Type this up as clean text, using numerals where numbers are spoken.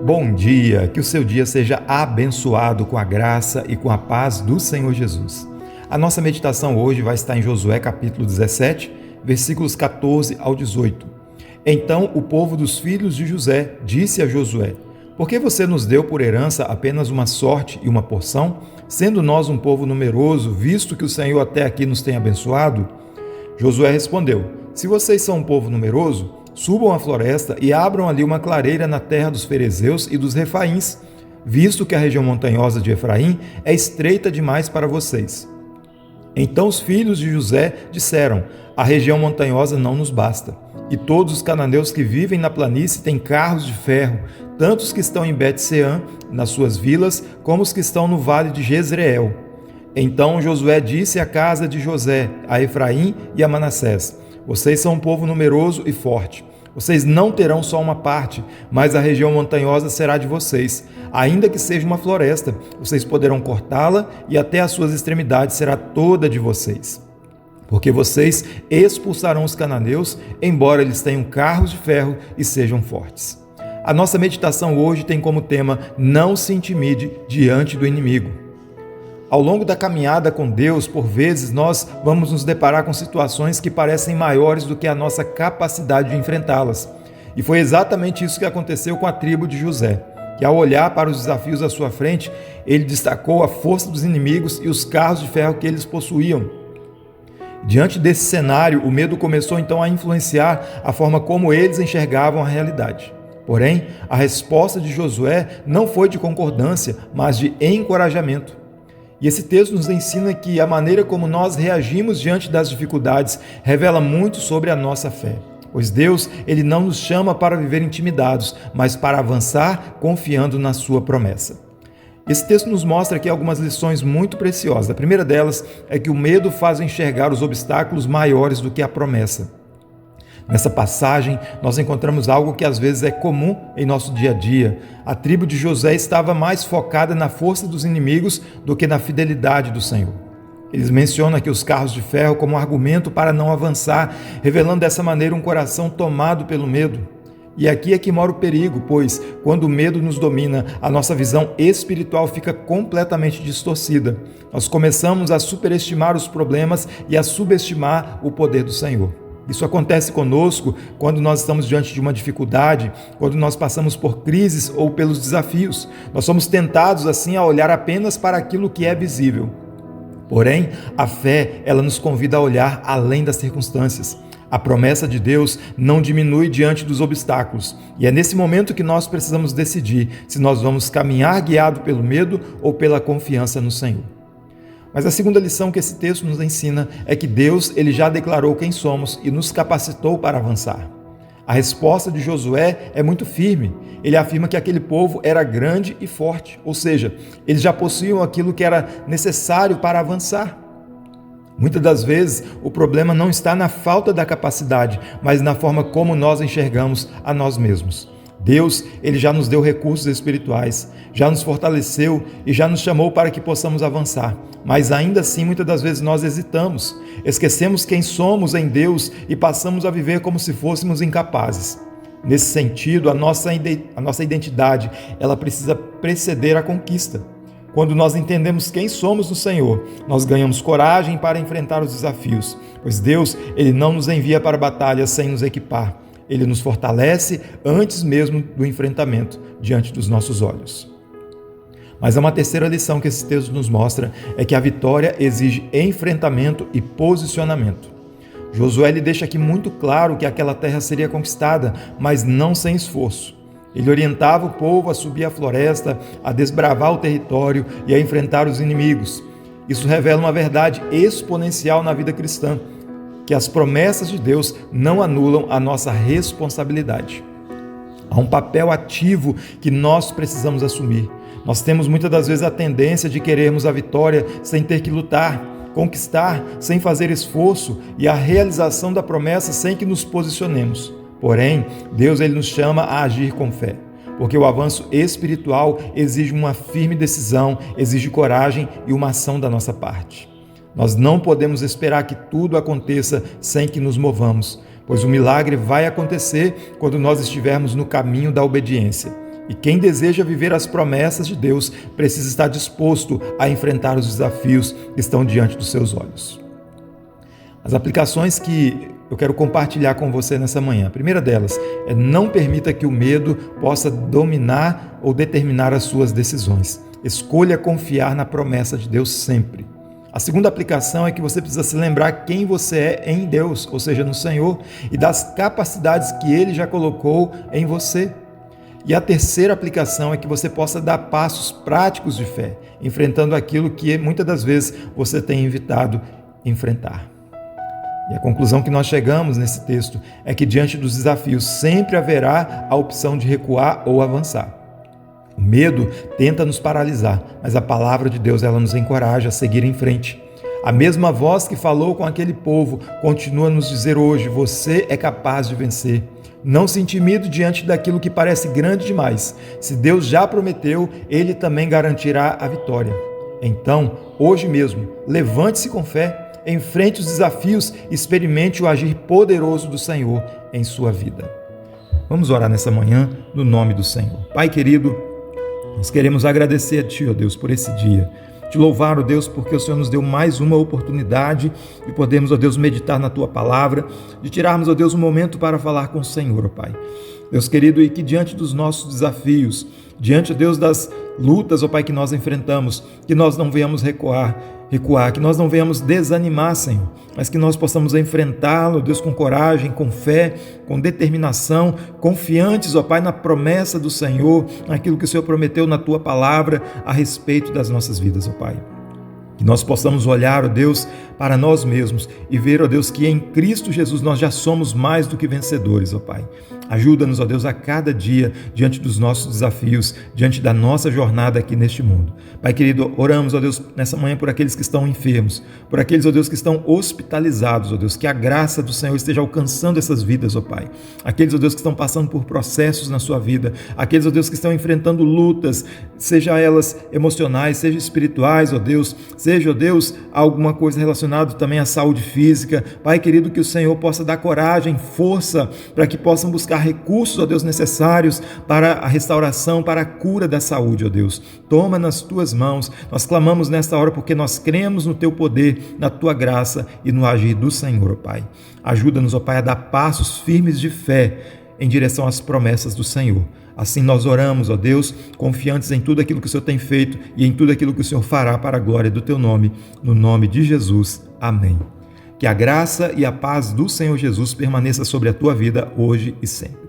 Bom dia, que o seu dia seja abençoado com a graça e com a paz do Senhor Jesus. A nossa meditação hoje vai estar em Josué capítulo 17, versículos 14 ao 18. Então o povo dos filhos de José disse a Josué: por que você nos deu por herança apenas uma sorte e uma porção, sendo nós um povo numeroso, visto que o Senhor até aqui nos tem abençoado? Josué respondeu: se vocês são um povo numeroso, subam à floresta e abram ali uma clareira na terra dos ferezeus e dos refaíns, visto que a região montanhosa de Efraim é estreita demais para vocês. Então os filhos de José disseram: a região montanhosa não nos basta, e todos os cananeus que vivem na planície têm carros de ferro, tanto os que estão em Bet-Seã, nas suas vilas, como os que estão no vale de Jezreel. Então Josué disse à casa de José, a Efraim e a Manassés: vocês são um povo numeroso e forte. Vocês não terão só uma parte, mas a região montanhosa será de vocês. Ainda que seja uma floresta, vocês poderão cortá-la e até as suas extremidades será toda de vocês. Porque vocês expulsarão os cananeus, embora eles tenham carros de ferro e sejam fortes. A nossa meditação hoje tem como tema: não se intimide diante do inimigo. Ao longo da caminhada com Deus, por vezes, nós vamos nos deparar com situações que parecem maiores do que a nossa capacidade de enfrentá-las. E foi exatamente isso que aconteceu com a tribo de José, que ao olhar para os desafios à sua frente, ele destacou a força dos inimigos e os carros de ferro que eles possuíam. Diante desse cenário, o medo começou então a influenciar a forma como eles enxergavam a realidade. Porém, a resposta de Josué não foi de concordância, mas de encorajamento. E esse texto nos ensina que a maneira como nós reagimos diante das dificuldades revela muito sobre a nossa fé. Pois Deus, Ele não nos chama para viver intimidados, mas para avançar confiando na sua promessa. Esse texto nos mostra aqui algumas lições muito preciosas. A primeira delas é que o medo faz enxergar os obstáculos maiores do que a promessa. Nessa passagem, nós encontramos algo que às vezes é comum em nosso dia a dia. A tribo de José estava mais focada na força dos inimigos do que na fidelidade do Senhor. Eles mencionam aqui os carros de ferro como argumento para não avançar, revelando dessa maneira um coração tomado pelo medo. E aqui é que mora o perigo, pois quando o medo nos domina, a nossa visão espiritual fica completamente distorcida. Nós começamos a superestimar os problemas e a subestimar o poder do Senhor. Isso acontece conosco quando nós estamos diante de uma dificuldade, quando nós passamos por crises ou pelos desafios. Nós somos tentados assim a olhar apenas para aquilo que é visível. Porém, a fé, ela nos convida a olhar além das circunstâncias. A promessa de Deus não diminui diante dos obstáculos. E é nesse momento que nós precisamos decidir se nós vamos caminhar guiado pelo medo ou pela confiança no Senhor. Mas a segunda lição que esse texto nos ensina é que Deus, ele já declarou quem somos e nos capacitou para avançar. A resposta de Josué é muito firme. Ele afirma que aquele povo era grande e forte, ou seja, eles já possuíam aquilo que era necessário para avançar. Muitas das vezes, o problema não está na falta da capacidade, mas na forma como nós enxergamos a nós mesmos. Deus, Ele já nos deu recursos espirituais, já nos fortaleceu e já nos chamou para que possamos avançar. Mas ainda assim, muitas das vezes nós hesitamos, esquecemos quem somos em Deus e passamos a viver como se fôssemos incapazes. Nesse sentido, a nossa identidade, ela precisa preceder a conquista. Quando nós entendemos quem somos no Senhor, nós ganhamos coragem para enfrentar os desafios, pois Deus, Ele não nos envia para batalhas sem nos equipar. Ele nos fortalece antes mesmo do enfrentamento diante dos nossos olhos. Mas há uma terceira lição que esse texto nos mostra, é que a vitória exige enfrentamento e posicionamento. Josué lhe deixa aqui muito claro que aquela terra seria conquistada, mas não sem esforço. Ele orientava o povo a subir a floresta, a desbravar o território e a enfrentar os inimigos. Isso revela uma verdade exponencial na vida cristã, que as promessas de Deus não anulam a nossa responsabilidade. Há um papel ativo que nós precisamos assumir. Nós temos muitas das vezes a tendência de querermos a vitória sem ter que lutar, conquistar sem fazer esforço e a realização da promessa sem que nos posicionemos. Porém, Deus, Ele nos chama a agir com fé, porque o avanço espiritual exige uma firme decisão, exige coragem e uma ação da nossa parte. Nós não podemos esperar que tudo aconteça sem que nos movamos, pois o milagre vai acontecer quando nós estivermos no caminho da obediência. E quem deseja viver as promessas de Deus precisa estar disposto a enfrentar os desafios que estão diante dos seus olhos. As aplicações que eu quero compartilhar com você nessa manhã. A primeira delas é: não permita que o medo possa dominar ou determinar as suas decisões. Escolha confiar na promessa de Deus sempre. A segunda aplicação é que você precisa se lembrar quem você é em Deus, ou seja, no Senhor, e das capacidades que Ele já colocou em você. E a terceira aplicação é que você possa dar passos práticos de fé, enfrentando aquilo que muitas das vezes você tem evitado enfrentar. E a conclusão que nós chegamos nesse texto é que diante dos desafios sempre haverá a opção de recuar ou avançar. O medo tenta nos paralisar, mas a palavra de Deus ela nos encoraja a seguir em frente. A mesma voz que falou com aquele povo continua a nos dizer hoje: você é capaz de vencer. Não se intimide diante daquilo que parece grande demais. Se Deus já prometeu, Ele também garantirá a vitória. Então, hoje mesmo, levante-se com fé, enfrente os desafios e experimente o agir poderoso do Senhor em sua vida. Vamos orar nessa manhã no nome do Senhor. Pai querido, nós queremos agradecer a Ti, ó Deus, por esse dia. Te louvar, ó Deus, porque o Senhor nos deu mais uma oportunidade de podermos, ó Deus, meditar na Tua palavra, de tirarmos, ó Deus, um momento para falar com o Senhor, ó Pai. Deus querido, e que diante dos nossos desafios, diante, ó Deus, das lutas, ó Pai, que nós enfrentamos, que nós não venhamos recuar, que nós não venhamos desanimar, Senhor, mas que nós possamos enfrentá-lo, Deus, com coragem, com fé, com determinação, confiantes, ó Pai, na promessa do Senhor, naquilo que o Senhor prometeu na Tua palavra a respeito das nossas vidas, ó Pai. Que nós possamos olhar, ó Deus, para nós mesmos e ver, ó Deus, que em Cristo Jesus nós já somos mais do que vencedores, ó Pai. Ajuda-nos, ó Deus, a cada dia, diante dos nossos desafios, diante da nossa jornada aqui neste mundo. Pai querido, oramos, ó Deus, nessa manhã por aqueles que estão enfermos, por aqueles, ó Deus, que estão hospitalizados, ó Deus, que a graça do Senhor esteja alcançando essas vidas, ó Pai. Aqueles, ó Deus, que estão passando por processos na sua vida, aqueles, ó Deus, que estão enfrentando lutas, seja elas emocionais, seja espirituais, ó Deus, seja, ó Deus, alguma coisa relacionada também à saúde física. Pai querido, que o Senhor possa dar coragem, força, para que possam buscar recursos, ó Deus, necessários para a restauração, para a cura da saúde, ó Deus. Toma nas Tuas mãos. Nós clamamos nesta hora porque nós cremos no Teu poder, na Tua graça e no agir do Senhor, ó Pai. Ajuda-nos, ó Pai, a dar passos firmes de fé em direção às promessas do Senhor. Assim nós oramos, ó Deus, confiantes em tudo aquilo que o Senhor tem feito e em tudo aquilo que o Senhor fará para a glória do Teu nome, no nome de Jesus. Amém. Que a graça e a paz do Senhor Jesus permaneça sobre a tua vida hoje e sempre.